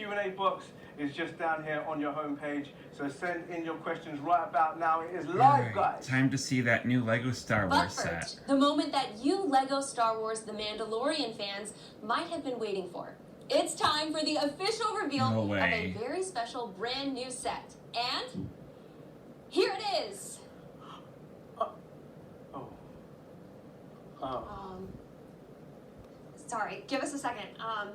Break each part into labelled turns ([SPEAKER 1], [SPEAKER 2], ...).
[SPEAKER 1] Q&A box is just down here on your homepage. So send in your questions right about now. It is live, guys.
[SPEAKER 2] Time to see that new Lego Star Wars
[SPEAKER 3] But first,
[SPEAKER 2] set.
[SPEAKER 3] the moment that you Lego Star Wars The Mandalorian fans might have been waiting for. It's time for the official reveal of a very special brand new set. And here it is. Sorry, give us a second.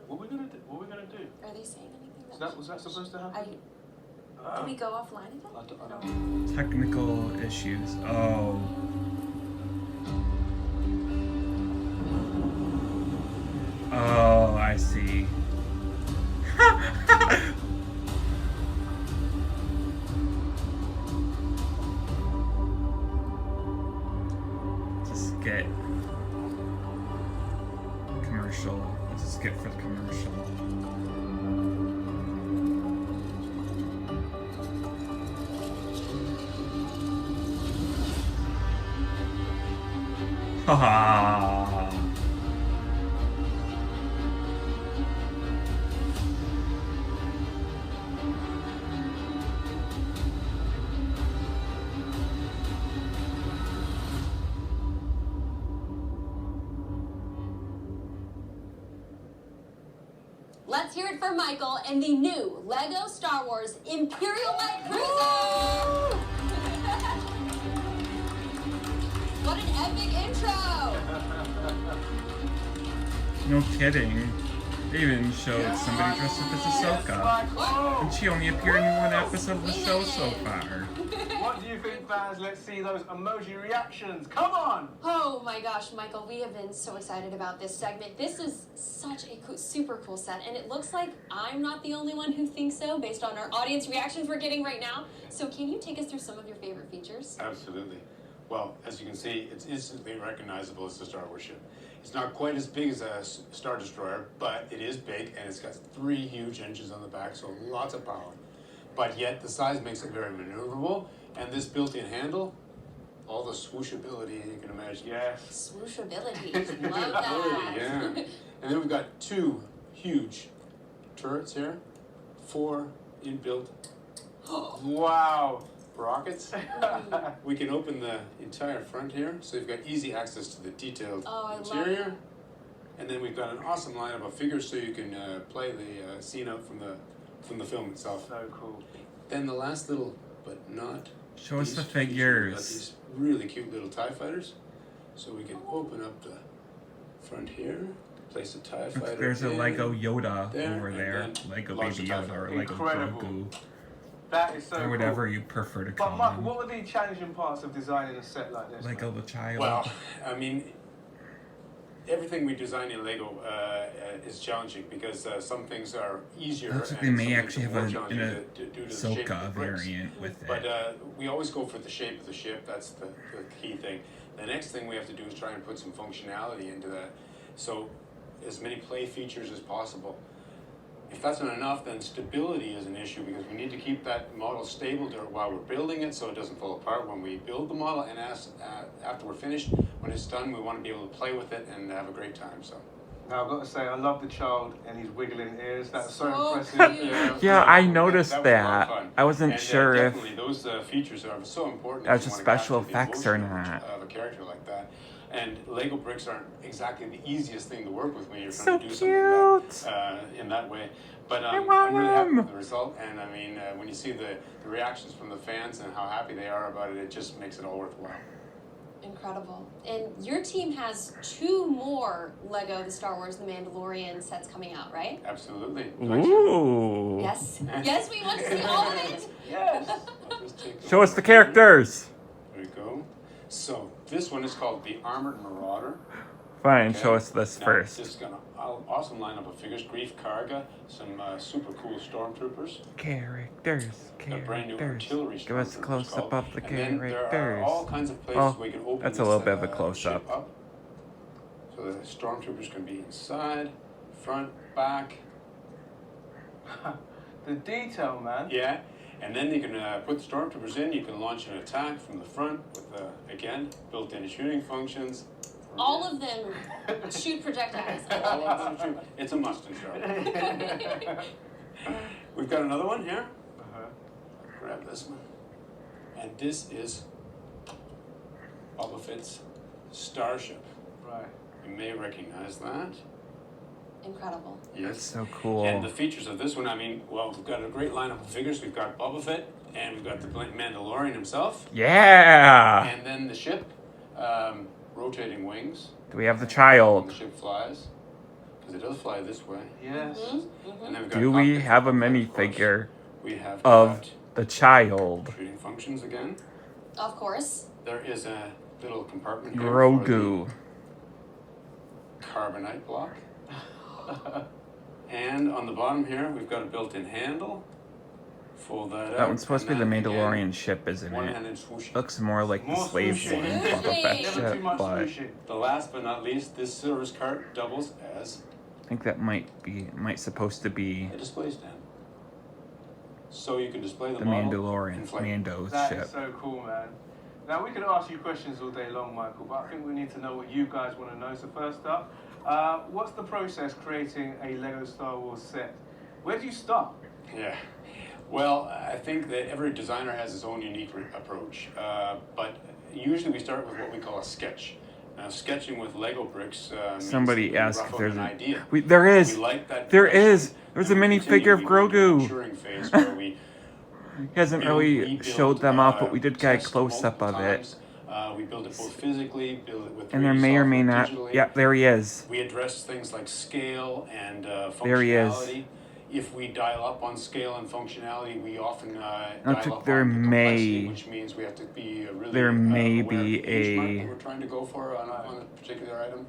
[SPEAKER 1] What are we gonna do? What are we gonna do?
[SPEAKER 3] Are they saying anything?
[SPEAKER 1] Was that supposed to happen?
[SPEAKER 3] Did we go offline again?
[SPEAKER 1] I don't know.
[SPEAKER 2] Technical issues. Oh. Oh, I see. Just get commercial. Just get for the commercial. Haha.
[SPEAKER 3] Let's hear it for Michael and the new Lego Star Wars Imperial Light Cruiser! What an epic intro!
[SPEAKER 2] No kidding. They even showed somebody dressed up as Ahsoka. And she only appeared in one episode of the show so far.
[SPEAKER 1] What do you think, fans? Let's see those emoji reactions. Come on!
[SPEAKER 3] Oh my gosh, Michael, we have been so excited about this segment. This is such a super cool set, and it looks like I'm not the only one who thinks so based on our audience reactions we're getting right now. So can you take us through some of your favorite features?
[SPEAKER 4] Absolutely. Well, as you can see, it's instantly recognizable as the Star Wars ship. It's not quite as big as a Star Destroyer, but it is big, and it's got 3 huge engines on the back, so lots of power. But yet, the size makes it very maneuverable, and this built-in handle, all the swooshability you can imagine.
[SPEAKER 1] Yes.
[SPEAKER 3] Swooshability. Love that.
[SPEAKER 4] Yeah. And then we've got 2 huge turrets here, 4 inbuilt
[SPEAKER 1] Wow.
[SPEAKER 4] rockets. We can open the entire front here, so you've got easy access to the detailed interior. And then we've got an awesome lineup of figures, so you can play the scene out from the film itself.
[SPEAKER 1] So cool.
[SPEAKER 4] Then the last little, but not
[SPEAKER 2] Show us the
[SPEAKER 4] least feature, we've got
[SPEAKER 2] figures.
[SPEAKER 4] these really cute little TIE fighters. So we can open up the front here, place a TIE fighter.
[SPEAKER 2] There's a Lego Yoda
[SPEAKER 4] there,
[SPEAKER 2] over
[SPEAKER 4] and
[SPEAKER 2] there.
[SPEAKER 4] then
[SPEAKER 2] Lego
[SPEAKER 4] launch
[SPEAKER 2] Baby
[SPEAKER 4] the TIE
[SPEAKER 2] Yoda or
[SPEAKER 4] fighter.
[SPEAKER 2] Lego
[SPEAKER 1] Incredible.
[SPEAKER 2] Grogu.
[SPEAKER 1] That is so
[SPEAKER 2] Or whatever you prefer to
[SPEAKER 1] But
[SPEAKER 2] call
[SPEAKER 1] Mark,
[SPEAKER 2] them.
[SPEAKER 1] what were the challenging parts of designing a set like this?
[SPEAKER 2] Lego the child.
[SPEAKER 4] Well, I mean, everything we design in Lego is challenging because some things are easier.
[SPEAKER 2] Looks like
[SPEAKER 4] and
[SPEAKER 2] they may
[SPEAKER 4] some
[SPEAKER 2] actually
[SPEAKER 4] things are
[SPEAKER 2] have
[SPEAKER 4] more
[SPEAKER 2] an
[SPEAKER 4] challenging due to the shape of
[SPEAKER 2] Ahsoka
[SPEAKER 4] the bricks.
[SPEAKER 2] variant with it.
[SPEAKER 4] But we always go for the shape of the ship. That's the key thing. The next thing we have to do is try and put some functionality into that. So as many play features as possible. If that's not enough, then stability is an issue because we need to keep that model stable while we're building it so it doesn't fall apart when we build the model, and after we're finished, when it's done, we want to be able to play with it and have a great time. So.
[SPEAKER 1] Now I've got to say, I love the child and his wiggling ears. That's so
[SPEAKER 3] So
[SPEAKER 1] impressive.
[SPEAKER 3] cute.
[SPEAKER 2] Yeah, I noticed
[SPEAKER 4] was a lot of
[SPEAKER 2] that.
[SPEAKER 4] fun.
[SPEAKER 2] I wasn't
[SPEAKER 4] And,
[SPEAKER 2] sure if
[SPEAKER 4] definitely those features are so important.
[SPEAKER 2] that was
[SPEAKER 4] if you
[SPEAKER 2] just
[SPEAKER 4] wanna
[SPEAKER 2] special
[SPEAKER 4] capture the
[SPEAKER 2] effects or
[SPEAKER 4] emotion
[SPEAKER 2] not.
[SPEAKER 4] Of a character like that. And Lego bricks aren't exactly the easiest thing to work with when you're
[SPEAKER 2] So
[SPEAKER 4] trying to do something
[SPEAKER 2] cute.
[SPEAKER 4] in that way. But
[SPEAKER 2] I
[SPEAKER 4] I'm
[SPEAKER 2] want
[SPEAKER 4] really happy
[SPEAKER 2] him.
[SPEAKER 4] with the result. And I mean, when you see the reactions from the fans and how happy they are about it, it just makes it all worthwhile.
[SPEAKER 3] Incredible. And your team has 2 more Lego The Star Wars The Mandalorian sets coming out, right?
[SPEAKER 4] Absolutely.
[SPEAKER 2] Ooh.
[SPEAKER 3] Yes. Yes, we want to see all of it.
[SPEAKER 1] Yes.
[SPEAKER 4] I'll just take
[SPEAKER 2] Show us the characters.
[SPEAKER 4] There we go. So this one is called the Armored Marauder.
[SPEAKER 2] Fine,
[SPEAKER 4] Okay.
[SPEAKER 2] show us this
[SPEAKER 4] Now,
[SPEAKER 2] first.
[SPEAKER 4] This is got an awesome lineup of figures. Grief Karga, some super cool stormtroopers.
[SPEAKER 2] Characters.
[SPEAKER 4] A brand new
[SPEAKER 2] Characters.
[SPEAKER 4] artillery
[SPEAKER 2] Give us a
[SPEAKER 4] stormtroopers
[SPEAKER 2] close up
[SPEAKER 4] called.
[SPEAKER 2] of the
[SPEAKER 4] And then there are
[SPEAKER 2] characters.
[SPEAKER 4] all kinds of places
[SPEAKER 2] Oh,
[SPEAKER 4] where you can open
[SPEAKER 2] that's a
[SPEAKER 4] this,
[SPEAKER 2] little bit of a close-up.
[SPEAKER 4] ship up. So the stormtroopers can be inside, front, back.
[SPEAKER 1] The detail, man.
[SPEAKER 4] Yeah. And then you can put the stormtroopers in. You can launch an attack from the front with, again, built-in shooting functions.
[SPEAKER 3] All of them shoot projectiles.
[SPEAKER 4] All of them shoot. It's a must in Star Wars. We've got another one here.
[SPEAKER 1] Uh-huh.
[SPEAKER 4] Grab this one. And this is Boba Fett's starship.
[SPEAKER 1] Right.
[SPEAKER 4] You may recognize that.
[SPEAKER 3] Incredible.
[SPEAKER 2] That's
[SPEAKER 4] Yes.
[SPEAKER 2] so cool.
[SPEAKER 4] And the features of this one, I mean, well, we've got a great lineup of figures. We've got Boba Fett, and we've got the Mandalorian himself.
[SPEAKER 2] Yeah.
[SPEAKER 4] And then the ship, rotating wings.
[SPEAKER 2] Do we have the
[SPEAKER 4] When
[SPEAKER 2] child?
[SPEAKER 4] the ship flies, because it does fly this way.
[SPEAKER 1] Yes.
[SPEAKER 4] And then we've got
[SPEAKER 2] Do we
[SPEAKER 4] cockpits
[SPEAKER 2] have a
[SPEAKER 4] above that, of course.
[SPEAKER 2] minifigure
[SPEAKER 4] We have
[SPEAKER 2] of
[SPEAKER 4] got
[SPEAKER 2] the child?
[SPEAKER 4] shooting functions again.
[SPEAKER 3] Of course.
[SPEAKER 4] There is a little compartment here
[SPEAKER 2] Grogu.
[SPEAKER 4] for the carbonite block. And on the bottom here, we've got a built-in handle. Fold that out.
[SPEAKER 2] That one's supposed to be the
[SPEAKER 4] and then
[SPEAKER 2] Mandalorian
[SPEAKER 4] again,
[SPEAKER 2] ship, isn't it?
[SPEAKER 4] one-handed swoosh.
[SPEAKER 2] Looks more like the
[SPEAKER 1] More
[SPEAKER 2] slave
[SPEAKER 1] swooshing.
[SPEAKER 2] one, Boba Fett
[SPEAKER 3] Never
[SPEAKER 1] Never too
[SPEAKER 2] ship,
[SPEAKER 1] much
[SPEAKER 2] but
[SPEAKER 1] swooshing.
[SPEAKER 4] The last but not least, this service cart doubles as
[SPEAKER 2] I think that might supposed to be
[SPEAKER 4] a display stand. So you can display the
[SPEAKER 2] the
[SPEAKER 4] model in
[SPEAKER 2] Mandalorian,
[SPEAKER 4] flight.
[SPEAKER 2] Mando's
[SPEAKER 1] That
[SPEAKER 2] ship.
[SPEAKER 1] is so cool, man. Now, we could ask you questions all day long, Michael, but I think we need to know what you guys want to know. So first up, what's the process creating a Lego Star Wars set? Where do you start?
[SPEAKER 4] Yeah. Well, I think that every designer has his own unique approach. But usually we start with what we call a sketch. Now, sketching with Lego bricks means
[SPEAKER 2] Somebody
[SPEAKER 4] that we
[SPEAKER 2] asked
[SPEAKER 4] rough
[SPEAKER 2] if
[SPEAKER 4] out
[SPEAKER 2] there's
[SPEAKER 4] an
[SPEAKER 2] a
[SPEAKER 4] idea.
[SPEAKER 2] there is
[SPEAKER 4] We like that
[SPEAKER 2] there
[SPEAKER 4] direction,
[SPEAKER 2] is there's a
[SPEAKER 4] and we
[SPEAKER 2] minifigure of
[SPEAKER 4] continue, we go into a
[SPEAKER 2] Grogu.
[SPEAKER 4] maturing phase where we
[SPEAKER 2] He hasn't
[SPEAKER 4] build,
[SPEAKER 2] really
[SPEAKER 4] rebuild,
[SPEAKER 2] showed them off, but we did get a
[SPEAKER 4] test
[SPEAKER 2] close up
[SPEAKER 4] multiple
[SPEAKER 2] of it.
[SPEAKER 4] times. We build it both physically, build it with
[SPEAKER 2] And there
[SPEAKER 4] 3D
[SPEAKER 2] may or may
[SPEAKER 4] software
[SPEAKER 2] not.
[SPEAKER 4] digitally.
[SPEAKER 2] Yeah, there he is.
[SPEAKER 4] We address things like scale and
[SPEAKER 2] There he is.
[SPEAKER 4] functionality. If we dial up on scale and functionality, we often
[SPEAKER 2] Now,
[SPEAKER 4] dial up
[SPEAKER 2] there
[SPEAKER 4] on the
[SPEAKER 2] may-
[SPEAKER 4] complexity, which means we have to be really
[SPEAKER 2] there may
[SPEAKER 4] aware of
[SPEAKER 2] be
[SPEAKER 4] the age mark
[SPEAKER 2] a-
[SPEAKER 4] that we're trying to go for on a particular item.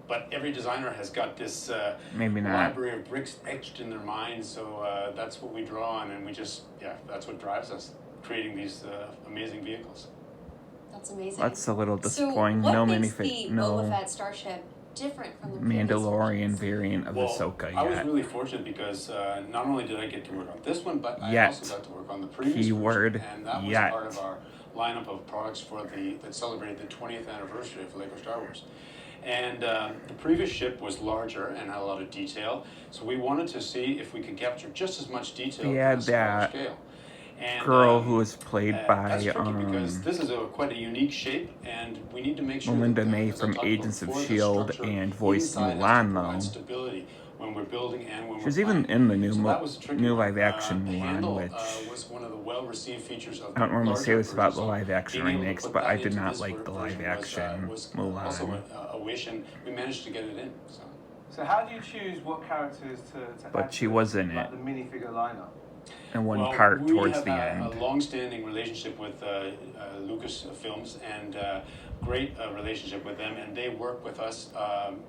[SPEAKER 4] But every designer has got this
[SPEAKER 2] Maybe not.
[SPEAKER 4] library of bricks etched in their mind, so that's what we draw on, and we just, that's what drives us, creating these amazing vehicles.
[SPEAKER 3] That's amazing.
[SPEAKER 2] That's a little
[SPEAKER 3] So
[SPEAKER 2] disappointing.
[SPEAKER 3] what
[SPEAKER 2] No
[SPEAKER 3] makes the
[SPEAKER 2] minifig,
[SPEAKER 3] Boba
[SPEAKER 2] no
[SPEAKER 3] Fett starship different from the previous
[SPEAKER 2] Mandalorian
[SPEAKER 3] versions?
[SPEAKER 2] variant of
[SPEAKER 4] Well,
[SPEAKER 2] Ahsoka
[SPEAKER 4] I was
[SPEAKER 2] yet.
[SPEAKER 4] really fortunate because not only did I get to work on this one, but I
[SPEAKER 2] Yet.
[SPEAKER 4] also got to work on the previous
[SPEAKER 2] Keyword,
[SPEAKER 4] version, and that was
[SPEAKER 2] yet.
[SPEAKER 4] part of our lineup of products for that celebrated the 20th anniversary of Lego Star Wars. And the previous ship was larger and had a lot of detail, so we wanted to see if we could capture just as much detail
[SPEAKER 2] We
[SPEAKER 4] on
[SPEAKER 2] had
[SPEAKER 4] a smaller
[SPEAKER 2] that
[SPEAKER 4] scale. And,
[SPEAKER 2] Girl who was played by
[SPEAKER 4] that's tricky because this is quite a unique shape, and we need to make sure
[SPEAKER 2] Melinda
[SPEAKER 4] that
[SPEAKER 2] May
[SPEAKER 4] as I
[SPEAKER 2] from
[SPEAKER 4] talked
[SPEAKER 2] Agents of
[SPEAKER 4] before, the
[SPEAKER 2] S.H.I.E.L.D.
[SPEAKER 4] structure
[SPEAKER 2] and voiced
[SPEAKER 4] inside has to
[SPEAKER 2] Mulan,
[SPEAKER 4] provide
[SPEAKER 2] though.
[SPEAKER 4] stability when we're building and when
[SPEAKER 2] She
[SPEAKER 4] we're
[SPEAKER 2] was even
[SPEAKER 4] flying.
[SPEAKER 2] in the new
[SPEAKER 4] So that was a tricky
[SPEAKER 2] new
[SPEAKER 4] one.
[SPEAKER 2] live action
[SPEAKER 4] The
[SPEAKER 2] Mulan,
[SPEAKER 4] handle,
[SPEAKER 2] which
[SPEAKER 4] was one of the well-received features of
[SPEAKER 2] I don't
[SPEAKER 4] the
[SPEAKER 2] normally say
[SPEAKER 4] larger
[SPEAKER 2] this about
[SPEAKER 4] version,
[SPEAKER 2] the
[SPEAKER 4] so
[SPEAKER 2] live action
[SPEAKER 4] being able to
[SPEAKER 2] remakes,
[SPEAKER 4] put
[SPEAKER 2] but
[SPEAKER 4] that
[SPEAKER 2] I did
[SPEAKER 4] into
[SPEAKER 2] not
[SPEAKER 4] this
[SPEAKER 2] like the live
[SPEAKER 4] version
[SPEAKER 2] action
[SPEAKER 4] was
[SPEAKER 2] Mulan.
[SPEAKER 4] also a wish, and we managed to get it in. So.
[SPEAKER 1] So how do you choose what characters to
[SPEAKER 2] But
[SPEAKER 1] add
[SPEAKER 2] she
[SPEAKER 1] to
[SPEAKER 2] was in
[SPEAKER 1] like
[SPEAKER 2] it.
[SPEAKER 1] the minifigure lineup?
[SPEAKER 2] And one
[SPEAKER 4] Well,
[SPEAKER 2] part
[SPEAKER 4] we
[SPEAKER 2] towards
[SPEAKER 4] have
[SPEAKER 2] the end.
[SPEAKER 4] a long-standing relationship with Lucas Films and great relationship with them, and they work with us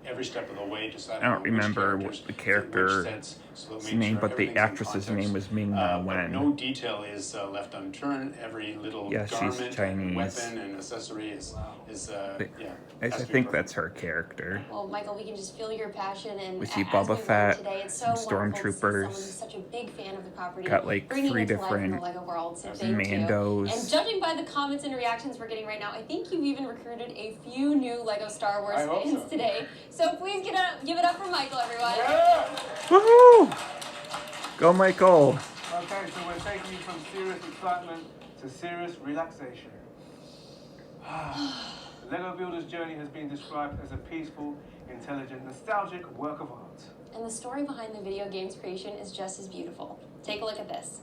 [SPEAKER 4] every step of the way, deciding
[SPEAKER 2] I don't
[SPEAKER 4] on which
[SPEAKER 2] remember
[SPEAKER 4] characters
[SPEAKER 2] what the
[SPEAKER 4] fit
[SPEAKER 2] character
[SPEAKER 4] which sets, so that we make
[SPEAKER 2] name,
[SPEAKER 4] sure
[SPEAKER 2] but the
[SPEAKER 4] everything's in
[SPEAKER 2] actress's
[SPEAKER 4] context.
[SPEAKER 2] name was Ming-Na
[SPEAKER 4] But
[SPEAKER 2] Wen.
[SPEAKER 4] no detail is left unturned. Every little
[SPEAKER 2] Yeah, she's
[SPEAKER 4] garment, and
[SPEAKER 2] Chinese.
[SPEAKER 4] weapon, and accessory is
[SPEAKER 2] But
[SPEAKER 4] yeah.
[SPEAKER 2] I
[SPEAKER 4] has to be
[SPEAKER 2] think
[SPEAKER 4] perfect.
[SPEAKER 2] that's her character.
[SPEAKER 3] Well, Michael, we can just feel your passion, and
[SPEAKER 2] We see
[SPEAKER 3] as
[SPEAKER 2] Boba
[SPEAKER 3] we've learned
[SPEAKER 2] Fett,
[SPEAKER 3] today, it's so
[SPEAKER 2] some
[SPEAKER 3] wonderful to see someone who's
[SPEAKER 2] stormtroopers.
[SPEAKER 3] such a big fan of the property,
[SPEAKER 2] Got, like,
[SPEAKER 3] bringing
[SPEAKER 2] 3
[SPEAKER 3] it to life in the
[SPEAKER 2] different
[SPEAKER 3] Lego world. So thank you.
[SPEAKER 2] Mandos.
[SPEAKER 3] And judging by the comments and reactions we're getting right now, I think you've even recruited a few new Lego Star Wars
[SPEAKER 1] I hope
[SPEAKER 3] fans
[SPEAKER 1] so.
[SPEAKER 3] today. So please give it up for Michael, everyone.
[SPEAKER 1] Yeah!
[SPEAKER 2] Woohoo! Go, Michael!
[SPEAKER 1] Okay, so we're taking you from serious excitement to serious relaxation. The Lego Builder's journey has been described as a peaceful, intelligent, nostalgic work of art.
[SPEAKER 3] And the story behind the video game's creation is just as beautiful. Take a look at this.